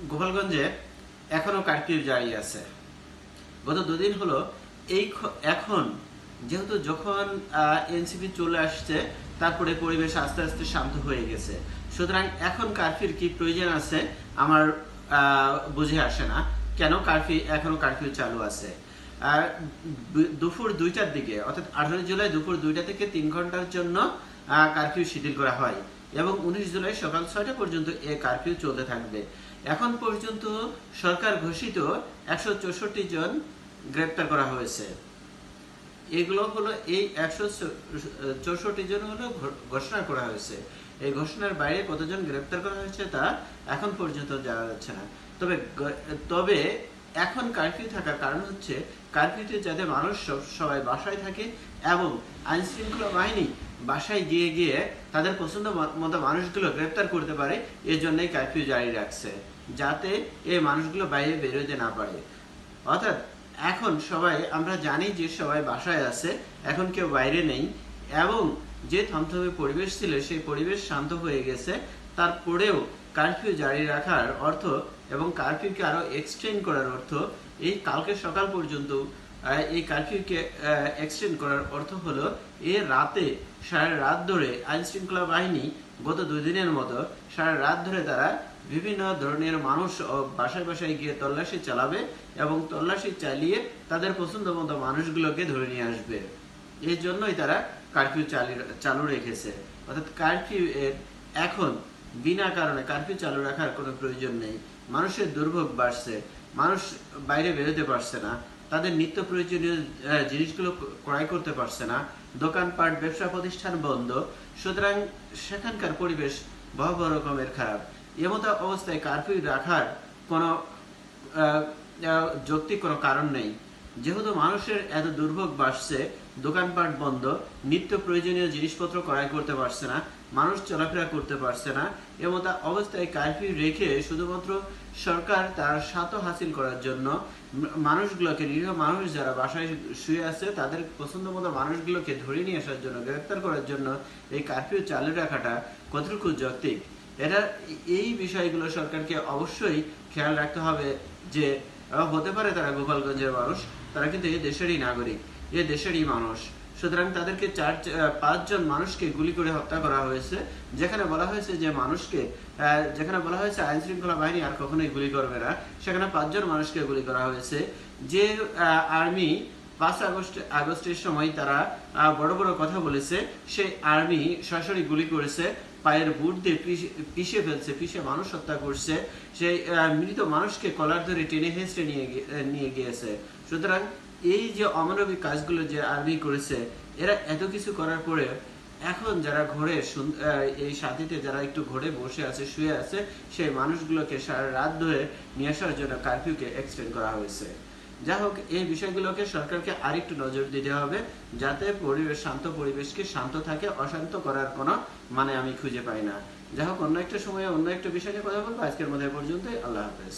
গোপালগঞ্জে এখনো কারফিউ জারি আছে। গত দুদিন হলো এখন যেহেতু যখন এনসিপি চলে আসছে, তারপরে পরিবেশ আস্তে আস্তে শান্ত হয়ে গেছে। সুতরাং এখন কারফিউর কি প্রয়োজন আছে আমার বুঝে আসে না, কেন এখনো কারফিউ চালু আছে। আর দুপুর 2টার দিকে, অর্থাৎ 18 জুলাই দুপুর 2টা থেকে 3 ঘন্টার জন্য কারফিউ শিথিল করা হয় এবং 19 জুলাই সকাল 6টা পর্যন্ত এই কারফিউ চলতে থাকবে। এখন পর্যন্ত সরকার ঘোষিত 164 জন গ্রেপ্তার করা হয়েছে। এগুলো হলো এই 164 জন হলো ঘোষণা করা হয়েছে। এই ঘোষণার বাইরে কতজন গ্রেপ্তার করা হয়েছে তা এখন পর্যন্ত জানা যাচ্ছে না। তবে এখন কারফিউ থাকার কারণ হচ্ছে কারফিউতে যাতে মানুষ সবাই বাসায় থাকে এবং আইন শৃঙ্খলা বাহিনী বাসায় গিয়ে গিয়ে তাদের পছন্দ মতো মানুষগুলো গ্রেপ্তার করতে পারে, এর জন্যই কারফিউ জারি রাখছে, যাতে এই মানুষগুলো বাইরে বেরোতে না পারে। অর্থাৎ এখন সবাই, আমরা জানি যে সবাই বাসায় আছে, এখন কেউ বাইরে নেই এবং যে থমথমে পরিবেশ ছিল সেই পরিবেশ শান্ত হয়ে গেছে। তারপরেও কারফিউ জারি রাখার অর্থ এবং কারফিউকে আরো এক্সটেন্ড করার অর্থ, এই কালকে সকাল পর্যন্ত এই কারফিউকে এক্সটেন্ড করার অর্থ হলো রাতে সারা রাত ধরে আইন শৃঙ্খলা বাহিনী গত 2 দিনের মতো সারা রাত ধরে তারা বিভিন্ন ধরনের মানুষ বাসায় বাসায় গিয়ে তল্লাশি চালাবে এবং তল্লাশি চালিয়ে তাদের পছন্দ মতো মানুষগুলোকে ধরে নিয়ে আসবে। এই জন্যই তারা কারফিউ চালু রেখেছে। অর্থাৎ কারফিউ এর এখন বিনা কারণে কারফিউ চালু রাখার কোনো প্রয়োজন নেই। মানুষের দুর্ভোগ বাড়ছে, মানুষ বাইরে বেরোতে পারছে না, তাদের নিত্য প্রয়োজনীয় জিনিসগুলো ক্রয় করতে পারছে না, দোকানপাট ব্যবসা প্রতিষ্ঠান বন্ধ। সুতরাং সেখানকার পরিবেশ ভয়াবহ রকমের খারাপ। এমতো অবস্থায় কারফিউ রাখার কোনো যৌক্তিক কোনো কারণ নেই। যেহেতু মানুষের এত দুর্ভোগ বাড়ছে, দোকানপাট বন্ধ, নিত্য প্রয়োজনীয় জিনিসপত্র ক্রয় করতে পারছে না, মানুষ চলাফেরা করতে পারছে না, এমতো অবস্থায় কারফিউ রেখে শুধুমাত্র সরকার তার স্বার্থ হাসিল করার জন্য মানুষগুলোকে, নিরীহ মানুষ যারা বাসায় শুয়ে আছে তাদের পছন্দ মতো মানুষগুলোকে ধরে নিয়ে আসার জন্য, গ্রেপ্তার করার জন্য এই কারফিউ চালু রাখাটা কতটুকু যৌক্তিক, এই বিষয়গুলো সরকারকে অবশ্যই খেয়াল রাখতে হবে। যে হতে পারে তারা গোপালগঞ্জের মানুষ, তারা কিন্তু এই দেশেরই নাগরিক, এই দেশেরই মানুষ। সুতরাং তাদেরকে 5 জন মানুষকে গুলি করে হত্যা করা হয়েছে, যেখানে বলা হয়েছে যে যেখানে বলা হয়েছে আইন শৃঙ্খলা বাহিনী আর কখনোই গুলি করবে না, সেখানে 5 জন মানুষকে গুলি করা হয়েছে। যে আর্মি 5 আগস্টের সময় তারা বড় বড় কথা বলেছে, সেই আর্মি সরাসরি গুলি করেছে, পায়ের বুট দিয়ে পিষে ফেলছে, পিষে মানুষ হত্যা করছে, সেই মৃত মানুষকে কলার ধরে টেনে হেঁচড়ে নিয়ে গিয়েছে। সুতরাং এই যে অমানবিক কাজগুলো যে আর্মি করেছে, এরা এত কিছু করার পরে এখন যারা ঘরে এই শান্তিতে যারা একটু ঘরে বসে আছে, শুয়ে আছে, সেই মানুষগুলোকে সারা রাত ধরে নিয়ে আসার জন্য কারফিউকে এক্সটেন্ড করা হয়েছে। যাই হোক, এই বিষয়গুলোকে সরকারকে আরেকটু নজর দিতে হবে, যাতে শান্ত পরিবেশকে শান্ত থাকে, অশান্ত করার কোনো মানে আমি খুঁজে পাই না। যাই হোক, অন্য একটা সময়ে অন্য একটা বিষয় নিয়ে কথা বলবো। আজকের মধ্যে পর্যন্তই। আল্লাহ হাফেজ।